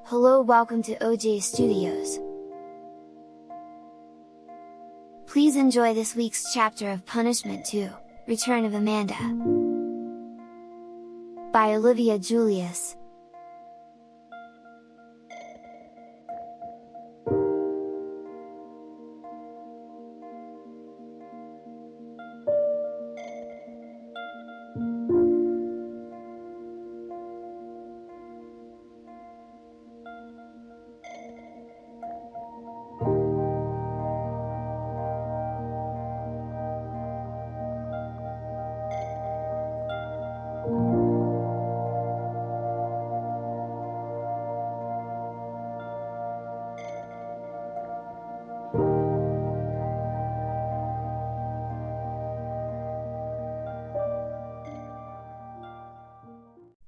Hello, welcome to OJ Studios. Please enjoy this week's chapter of Punishment 2, Return of Amanda, by Olivia Julius.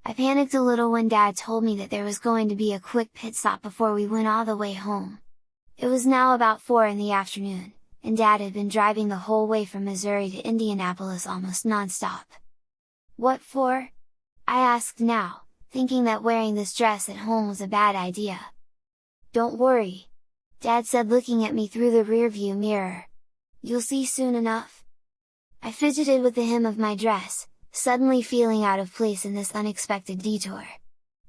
I panicked a little when Dad told me that there was going to be a quick pit stop before we went all the way home. It was now about 4 in the afternoon, and Dad had been driving the whole way from Missouri to Indianapolis almost non-stop. What for? I asked now, thinking that wearing this dress at home was a bad idea. Don't worry, Dad said, looking at me through the rearview mirror. You'll see soon enough. I fidgeted with the hem of my dress, suddenly feeling out of place in this unexpected detour.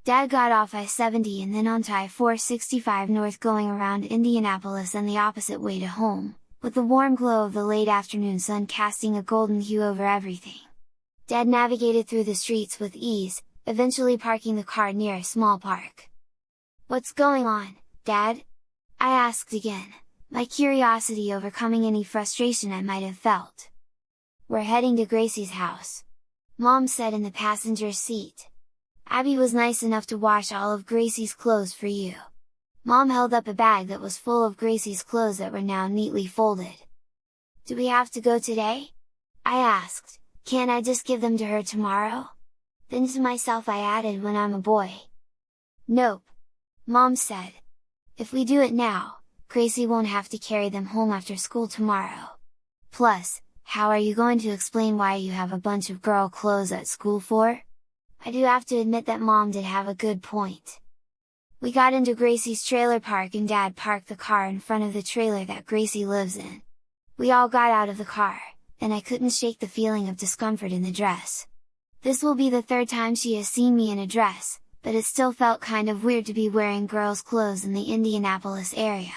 Dad got off I-70 and then onto I-465 north, going around Indianapolis and the opposite way to home, with the warm glow of the late afternoon sun casting a golden hue over everything. Dad navigated through the streets with ease, eventually parking the car near a small park. What's going on, Dad? I asked again, my curiosity overcoming any frustration I might have felt. We're heading to Gracie's house, Mom said in the passenger seat. Abby was nice enough to wash all of Gracie's clothes for you. Mom held up a bag that was full of Gracie's clothes that were now neatly folded. Do we have to go today? I asked, can't I just give them to her tomorrow? Then to myself I added, when I'm a boy. Nope, Mom said. If we do it now, Gracie won't have to carry them home after school tomorrow. Plus, how are you going to explain why you have a bunch of girl clothes at school for? I do have to admit that Mom did have a good point. We got into Gracie's trailer park and Dad parked the car in front of the trailer that Gracie lives in. We all got out of the car, and I couldn't shake the feeling of discomfort in the dress. This will be the third time she has seen me in a dress, but it still felt kind of weird to be wearing girls' clothes in the Indianapolis area.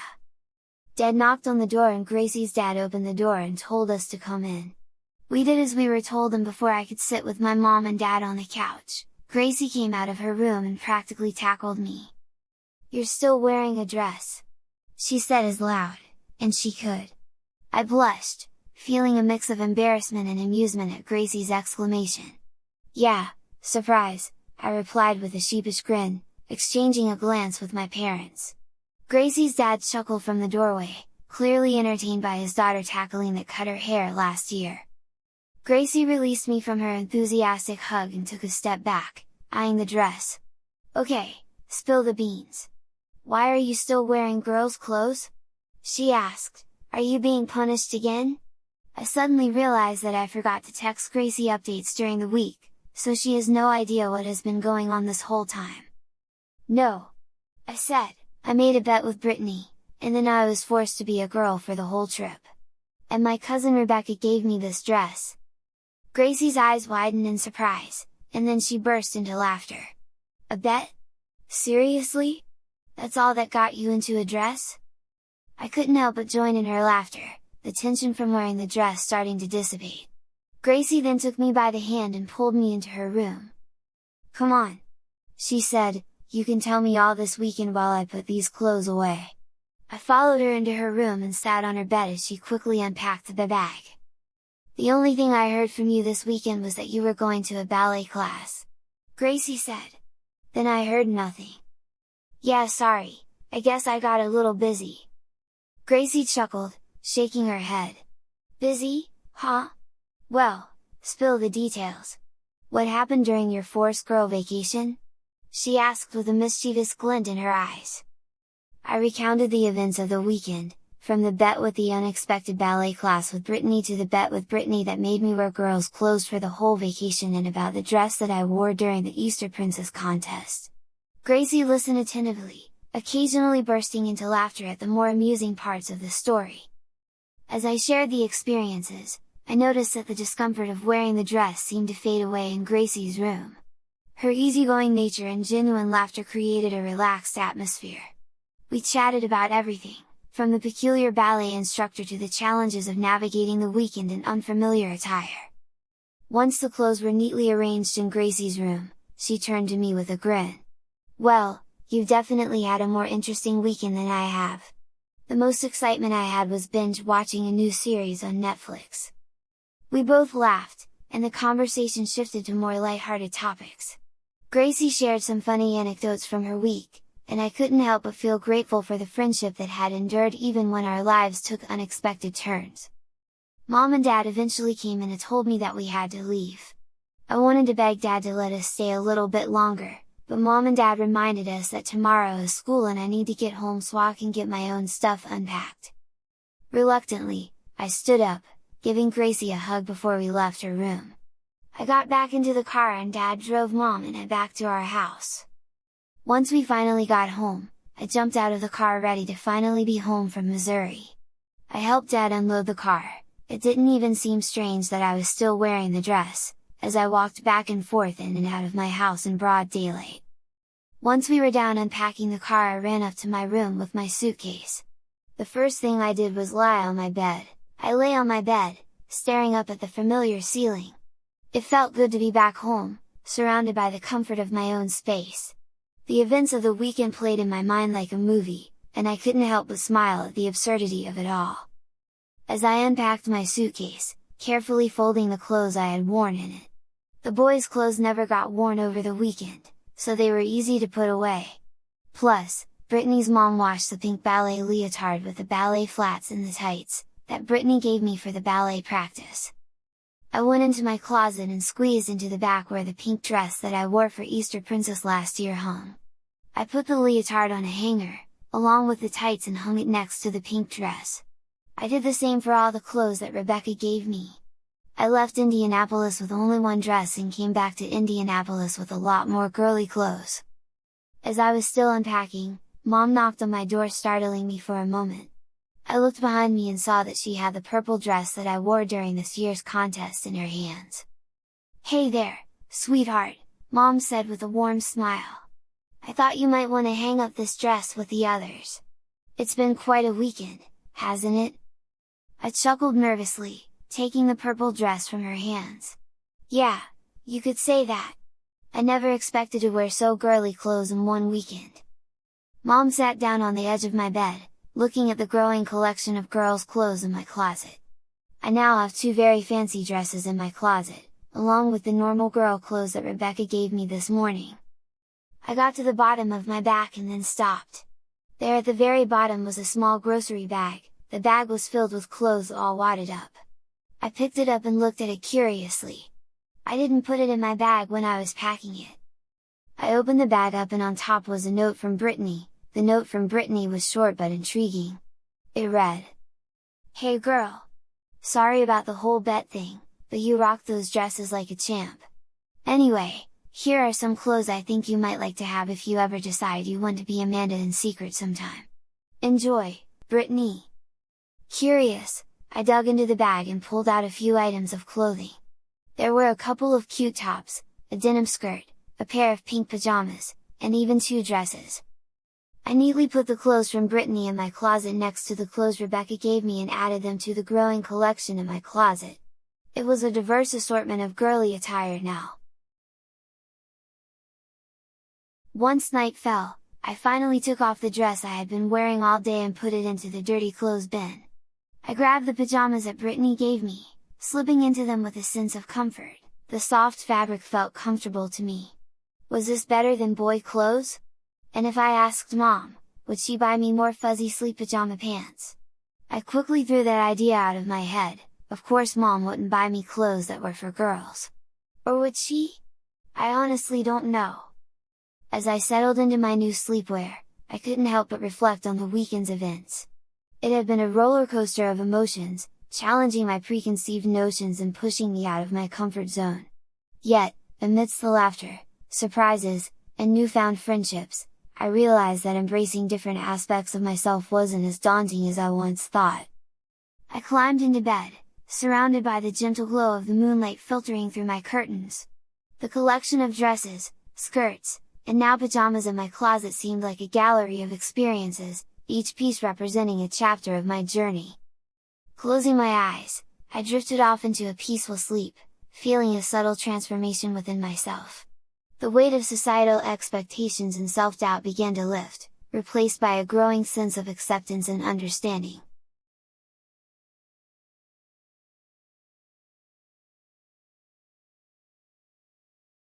Dad knocked on the door and Gracie's dad opened the door and told us to come in. We did as we were told, and before I could sit with my mom and dad on the couch, Gracie came out of her room and practically tackled me. You're still wearing a dress, she said as loud, and she could. I blushed, feeling a mix of embarrassment and amusement at Gracie's exclamation. Yeah, surprise, I replied with a sheepish grin, exchanging a glance with my parents. Gracie's dad chuckled from the doorway, clearly entertained by his daughter tackling that cut her hair last year. Gracie released me from her enthusiastic hug and took a step back, eyeing the dress. Okay, spill the beans. Why are you still wearing girls' clothes? She asked. Are you being punished again? I suddenly realized that I forgot to text Gracie updates during the week, so she has no idea what has been going on this whole time. No, I said. I made a bet with Brittany, and then I was forced to be a girl for the whole trip. And my cousin Rebecca gave me this dress. Gracie's eyes widened in surprise, and then she burst into laughter. A bet? Seriously? That's all that got you into a dress? I couldn't help but join in her laughter, the tension from wearing the dress starting to dissipate. Gracie then took me by the hand and pulled me into her room. Come on, she said, you can tell me all this weekend while I put these clothes away. I followed her into her room and sat on her bed as she quickly unpacked the bag. The only thing I heard from you this weekend was that you were going to a ballet class, Gracie said. Then I heard nothing. Yeah, sorry, I guess I got a little busy. Gracie chuckled, shaking her head. Busy, huh? Well, spill the details. What happened during your forced girl vacation? She asked with a mischievous glint in her eyes. I recounted the events of the weekend, from the bet with the unexpected ballet class with Brittany to the bet with Brittany that made me wear girls' clothes for the whole vacation, and about the dress that I wore during the Easter Princess contest. Gracie listened attentively, occasionally bursting into laughter at the more amusing parts of the story. As I shared the experiences, I noticed that the discomfort of wearing the dress seemed to fade away in Gracie's room. Her easygoing nature and genuine laughter created a relaxed atmosphere. We chatted about everything, from the peculiar ballet instructor to the challenges of navigating the weekend in unfamiliar attire. Once the clothes were neatly arranged in Gracie's room, she turned to me with a grin. "Well, you've definitely had a more interesting weekend than I have." The most excitement I had was binge watching a new series on Netflix. We both laughed, and the conversation shifted to more lighthearted topics. Gracie shared some funny anecdotes from her week, and I couldn't help but feel grateful for the friendship that had endured even when our lives took unexpected turns. Mom and Dad eventually came in and told me that we had to leave. I wanted to beg Dad to let us stay a little bit longer, but Mom and Dad reminded us that tomorrow is school and I need to get home so I can get my own stuff unpacked. Reluctantly, I stood up, giving Gracie a hug before we left her room. I got back into the car and Dad drove Mom and I back to our house. Once we finally got home, I jumped out of the car ready to finally be home from Missouri. I helped Dad unload the car. It didn't even seem strange that I was still wearing the dress, as I walked back and forth in and out of my house in broad daylight. Once we were down unpacking the car, I ran up to my room with my suitcase. The first thing I did was lie on my bed. I lay on my bed, staring up at the familiar ceiling. It felt good to be back home, surrounded by the comfort of my own space. The events of the weekend played in my mind like a movie, and I couldn't help but smile at the absurdity of it all. As I unpacked my suitcase, carefully folding the clothes I had worn in it. The boys' clothes never got worn over the weekend, so they were easy to put away. Plus, Brittany's mom washed the pink ballet leotard with the ballet flats and the tights, that Brittany gave me for the ballet practice. I went into my closet and squeezed into the back where the pink dress that I wore for Easter Princess last year hung. I put the leotard on a hanger, along with the tights, and hung it next to the pink dress. I did the same for all the clothes that Rebecca gave me. I left Indianapolis with only one dress and came back to Indianapolis with a lot more girly clothes. As I was still unpacking, Mom knocked on my door, startling me for a moment. I looked behind me and saw that she had the purple dress that I wore during this year's contest in her hands. "Hey there, sweetheart," Mom said with a warm smile. "I thought you might want to hang up this dress with the others. It's been quite a weekend, hasn't it?" I chuckled nervously, taking the purple dress from her hands. "Yeah, you could say that. I never expected to wear so girly clothes in one weekend." Mom sat down on the edge of my bed, looking at the growing collection of girls' clothes in my closet. I now have two very fancy dresses in my closet, along with the normal girl clothes that Rebecca gave me this morning. I got to the bottom of my back and then stopped. There at the very bottom was a small grocery bag. The bag was filled with clothes all wadded up. I picked it up and looked at it curiously. I didn't put it in my bag when I was packing it. I opened the bag up and on top was a note from Brittany. The note from Brittany was short but intriguing. It read, "Hey girl! Sorry about the whole bet thing, but you rocked those dresses like a champ. Anyway, here are some clothes I think you might like to have if you ever decide you want to be Amanda in secret sometime. Enjoy, Brittany." Curious, I dug into the bag and pulled out a few items of clothing. There were a couple of cute tops, a denim skirt, a pair of pink pajamas, and even two dresses. I neatly put the clothes from Brittany in my closet next to the clothes Rebecca gave me and added them to the growing collection in my closet. It was a diverse assortment of girly attire now. Once night fell, I finally took off the dress I had been wearing all day and put it into the dirty clothes bin. I grabbed the pajamas that Brittany gave me, slipping into them with a sense of comfort. The soft fabric felt comfortable to me. Was this better than boy clothes? And if I asked Mom, would she buy me more fuzzy sleep pajama pants? I quickly threw that idea out of my head. Of course Mom wouldn't buy me clothes that were for girls. Or would she? I honestly don't know. As I settled into my new sleepwear, I couldn't help but reflect on the weekend's events. It had been a roller coaster of emotions, challenging my preconceived notions and pushing me out of my comfort zone. Yet, amidst the laughter, surprises, and newfound friendships, I realized that embracing different aspects of myself wasn't as daunting as I once thought. I climbed into bed, surrounded by the gentle glow of the moonlight filtering through my curtains. The collection of dresses, skirts, and now pajamas in my closet seemed like a gallery of experiences, each piece representing a chapter of my journey. Closing my eyes, I drifted off into a peaceful sleep, feeling a subtle transformation within myself. The weight of societal expectations and self-doubt began to lift, replaced by a growing sense of acceptance and understanding.